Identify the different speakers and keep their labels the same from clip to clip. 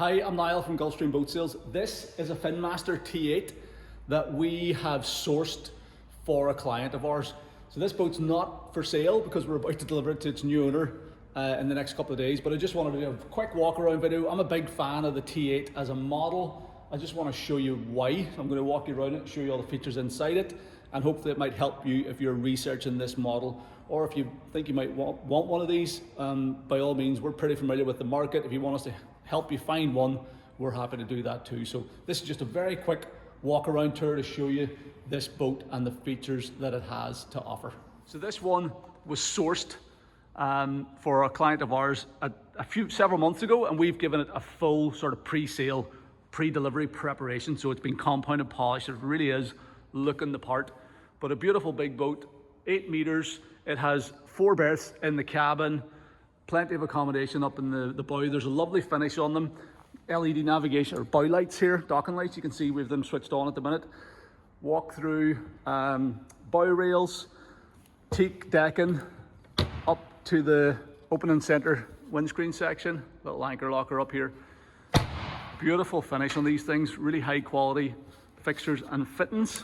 Speaker 1: Hi, I'm Niall from Gulfstream Boat Sales. This is a Finnmaster T8 that we have sourced for a client of ours. So this boat's not for sale because we're about to deliver it to its new owner in the next couple of days, but I just wanted to do a quick walk around video. I'm a big fan of the T8 as a model. I just want to show you why. I'm going to walk you around it, show you all the features inside it, and hopefully it might help you if you're researching this model, or if you think you might want one of these. By all means, we're pretty familiar with the market. If you want us to help you find one, we're happy to do that too. So this is just a very quick walk around tour to show you this boat and the features that it has to offer. So this one was sourced for a client of ours several months ago, and we've given it a full sort of pre-sale, pre-delivery preparation. So it's been compounded, polished. It really is looking the part. But a beautiful big boat, 8 meters. It has 4 berths in the cabin, plenty of accommodation up in the bow. There's a lovely finish on them. LED navigation or bow lights here, docking lights. You can see we've them switched on at the minute. Walk through bow rails, teak decking up to the open and center windscreen section. Little anchor locker up here. Beautiful finish on these things. Really high quality fixtures and fittings.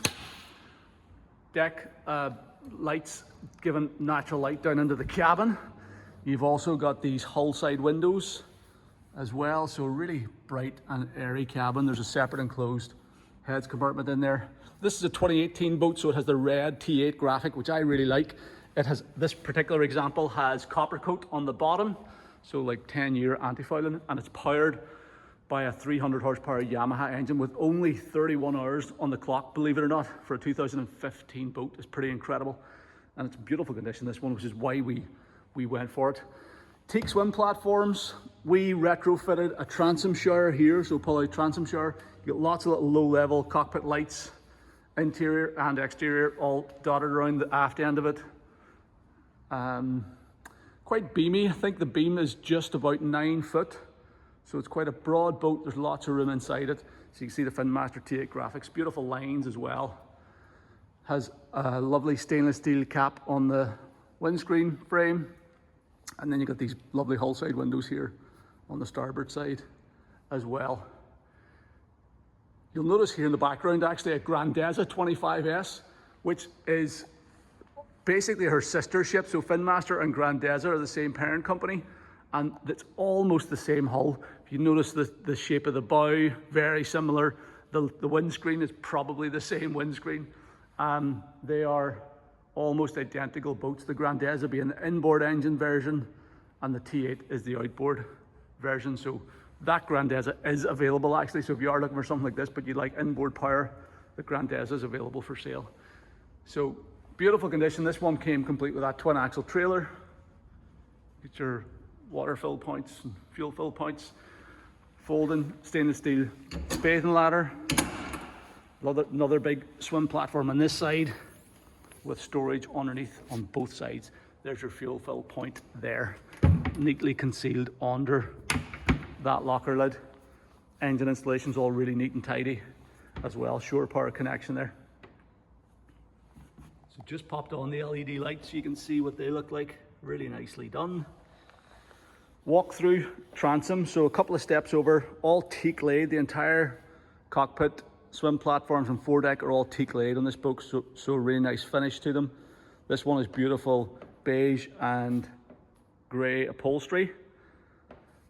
Speaker 1: Deck lights giving natural light down into the cabin. You've also got these hull side windows as well, so a really bright and airy cabin. There's a separate enclosed heads compartment in there. This is a 2018 boat, so it has the red T8 graphic, which I really like. It has, this particular example has copper coat on the bottom, so like 10-year anti-fouling, and it's powered by a 300 horsepower Yamaha engine with only 31 hours on the clock, believe it or not, for a 2015 boat. It's pretty incredible. And it's in beautiful condition, this one, which is why we went for it. Teak swim platforms. We retrofitted a transom shower here, so pull out transom shower. You get lots of little low level cockpit lights, interior and exterior, all dotted around the aft end of it. Quite beamy. I think the beam is just about 9 foot. So it's quite a broad boat. There's lots of room inside it. So you can see the Finnmaster T8 graphics, beautiful lines as well. Has a lovely stainless steel cap on the windscreen frame. And then you've got these lovely hull side windows here on the starboard side as well. You'll notice here in the background actually a Grandeza 25S, which is basically her sister ship. So Finnmaster and Grandeza are the same parent company, and it's almost the same hull. If you notice the shape of the bow, very similar. The windscreen is probably the same windscreen. They are almost identical boats. The Grandeza being the inboard engine version, and the T8 is the outboard version. So that Grandeza is available actually. So if you are looking for something like this, but you'd like inboard power, the Grandeza is available for sale. So beautiful condition. This one came complete with that twin axle trailer. Get your water fill points and fuel fill points. Folding stainless steel bathing ladder. Another big swim platform on this side with storage underneath on both sides. There's your fuel fill point there, neatly concealed under that locker lid. Engine installation's all really neat and tidy as well. Shore power connection there. So just popped on the LED lights so you can see what they look like. Really nicely done. Walk through transom, so a couple of steps over, all teak laid. The entire cockpit, swim platforms and foredeck are all teak laid on this boat, so a really nice finish to them. This one is beautiful beige and grey upholstery.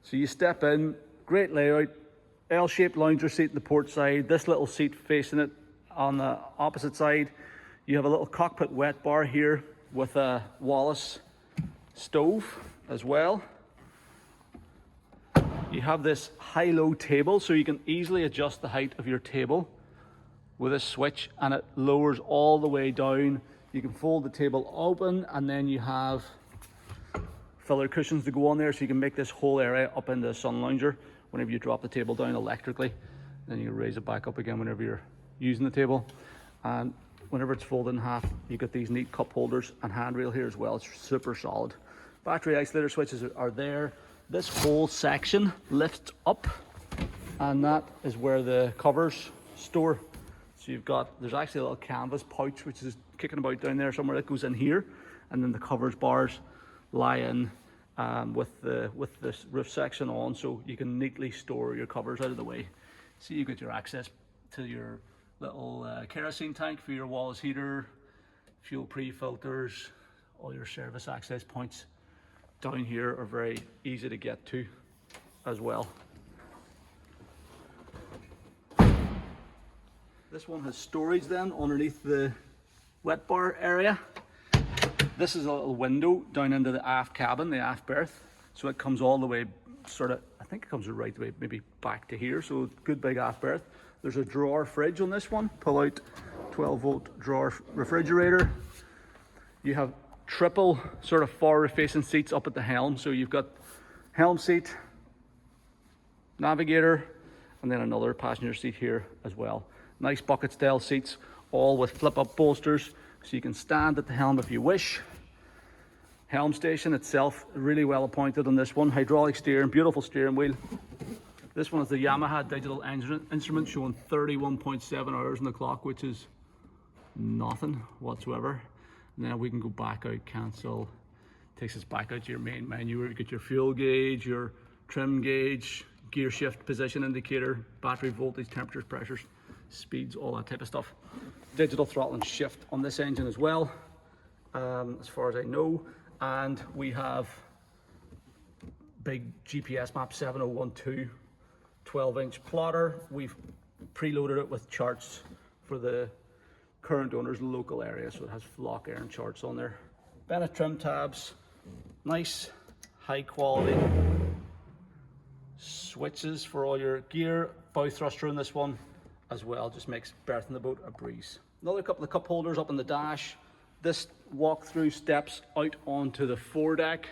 Speaker 1: So you step in, great layout, L-shaped lounger seat in the port side, this little seat facing it on the opposite side. You have a little cockpit wet bar here with a Wallace stove as well. You have this high-low table, so you can easily adjust the height of your table with a switch, and it lowers all the way down. You can fold the table open, and then you have filler cushions to go on there, so you can make this whole area up into a sun lounger whenever you drop the table down electrically. Then you raise it back up again whenever you're using the table. And whenever it's folded in half, you get these neat cup holders and handrail here as well. It's super solid. Battery isolator switches are there. This whole section lifts up, and that is where the covers store. So you've got, there's actually a little canvas pouch which is kicking about down there somewhere that goes in here, and then the covers bars lie in with this roof section on, so you can neatly store your covers out of the way. So you get your access to your little kerosene tank for your Wallace heater, fuel pre-filters, all your service access points down here are very easy to get to as well. This one has storage then underneath the wet bar area. This is a little window down into the aft cabin, the aft berth. So it comes all the way, sort of, I think it comes right the way, maybe back to here. So good big aft berth. There's a drawer fridge on this one. Pull out 12-volt drawer refrigerator. You have triple sort of forward facing seats up at the helm. So you've got helm seat, navigator, and then another passenger seat here as well. Nice bucket style seats, all with flip up bolsters, so you can stand at the helm if you wish. Helm station itself, really well appointed on this one. Hydraulic steering, beautiful steering wheel. This one is the Yamaha digital instrument showing 31.7 hours on the clock, which is nothing whatsoever. And then we can go back out, cancel. Takes us back out to your main menu where you get your fuel gauge, your trim gauge, gear shift position indicator, battery voltage, temperatures, pressures, speeds, all that type of stuff. Digital throttle and shift on this engine as well, as far as I know. And we have big GPS map 7012 12-inch plotter. We've preloaded it with charts for the current owner's local area, so it has flock iron charts on there. Bennett trim tabs, nice high quality switches for all your gear. Bow thruster in this one as well, just makes berthing the boat a breeze. Another couple of cup holders up in the dash. This walk-through steps out onto the foredeck,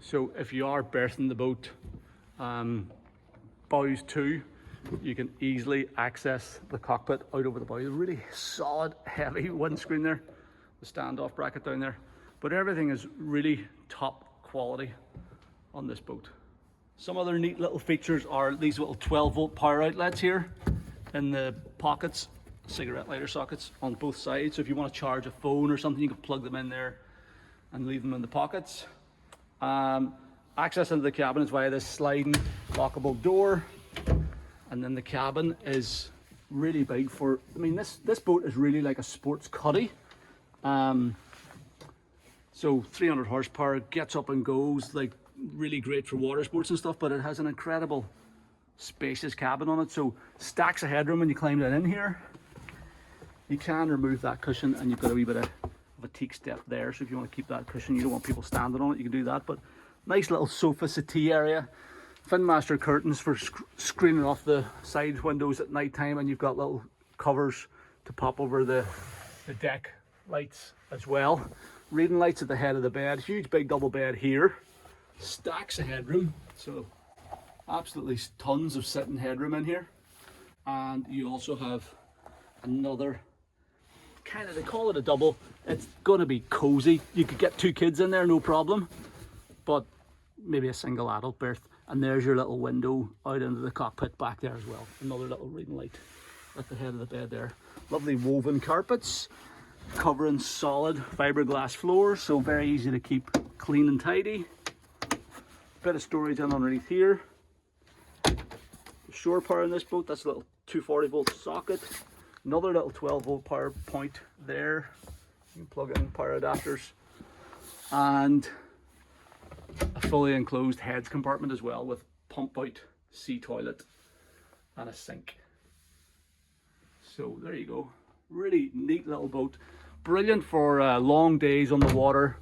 Speaker 1: so if you are berthing the boat bows to, you can easily access the cockpit out over the bow. Really solid, heavy windscreen there, the standoff bracket down there, but everything is really top quality on this boat. Some other neat little features are these little 12-volt power outlets here in the pockets, cigarette lighter sockets on both sides. So if you want to charge a phone or something, you can plug them in there and leave them in the pockets. Access into the cabin is via this sliding lockable door. And then the cabin is really big for, I mean, this boat is really like a sports cuddy. So 300 horsepower, gets up and goes, like really great for water sports and stuff, but it has an incredible spacious cabin on it. So stacks of headroom when you climb that in here. You can remove that cushion and you've got a wee bit of a teak step there. So if you want to keep that cushion, you don't want people standing on it, you can do that. But nice little sofa settee area. Finnmaster curtains for screening off the side windows at night time, and you've got little covers to pop over the deck lights as well. Reading lights at the head of the bed, huge big double bed here, stacks of headroom, so absolutely tons of sitting headroom in here. And you also have another kind of, they call it a double, it's going to be cozy. You could get two kids in there, no problem, but maybe a single adult berth. And there's your little window out into the cockpit back there as well. Another little reading light at the head of the bed there. Lovely woven carpets covering solid fiberglass floors, so very easy to keep clean and tidy. Bit of storage in underneath here. Shore power in this boat, that's a little 240-volt socket. Another little 12-volt power point there. You can plug in power adapters. And a fully enclosed heads compartment as well, with pump out sea toilet and a sink. So there you go, really neat little boat, brilliant for long days on the water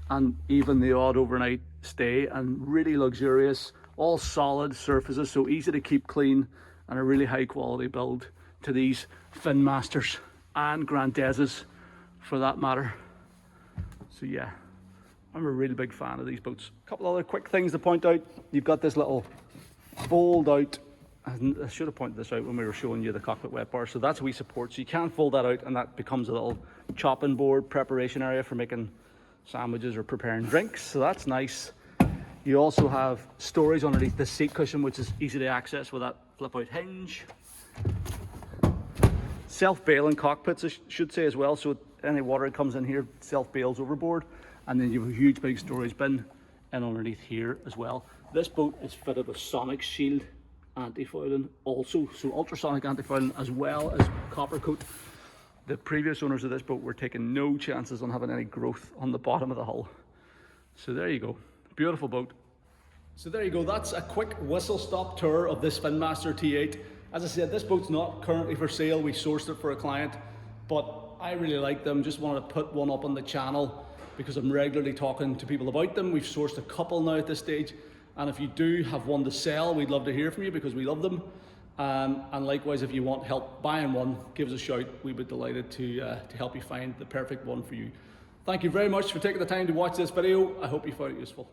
Speaker 1: and even the odd overnight stay, and really luxurious, all solid surfaces, so easy to keep clean, and a really high quality build to these Finnmasters and Grandezas for that matter. So yeah, I'm a really big fan of these boats. A couple other quick things to point out. You've got this little fold out, and I should have pointed this out when we were showing you the cockpit wet bar. So that's a wee support, so you can fold that out and that becomes a little chopping board preparation area for making sandwiches or preparing drinks. So that's nice. You also have storage underneath the seat cushion, which is easy to access with that flip out hinge. Self-bailing cockpits, I should say as well, so any water that comes in here self-bails overboard. And then you have a huge big storage bin and underneath here as well. This boat is fitted with Sonic Shield anti-fouling also, so ultrasonic anti-fouling as well as copper coat. The previous owners of this boat were taking no chances on having any growth on the bottom of the hull. So there you go, beautiful boat. So there you go, that's a quick whistle-stop tour of this Finnmaster T8. As I said, this boat's not currently for sale. We sourced it for a client, but I really like them. Just wanted to put one up on the channel because I'm regularly talking to people about them. We've sourced a couple now at this stage. And if you do have one to sell, we'd love to hear from you because we love them. And likewise, if you want help buying one, give us a shout. We'd be delighted to help you find the perfect one for you. Thank you very much for taking the time to watch this video. I hope you found it useful.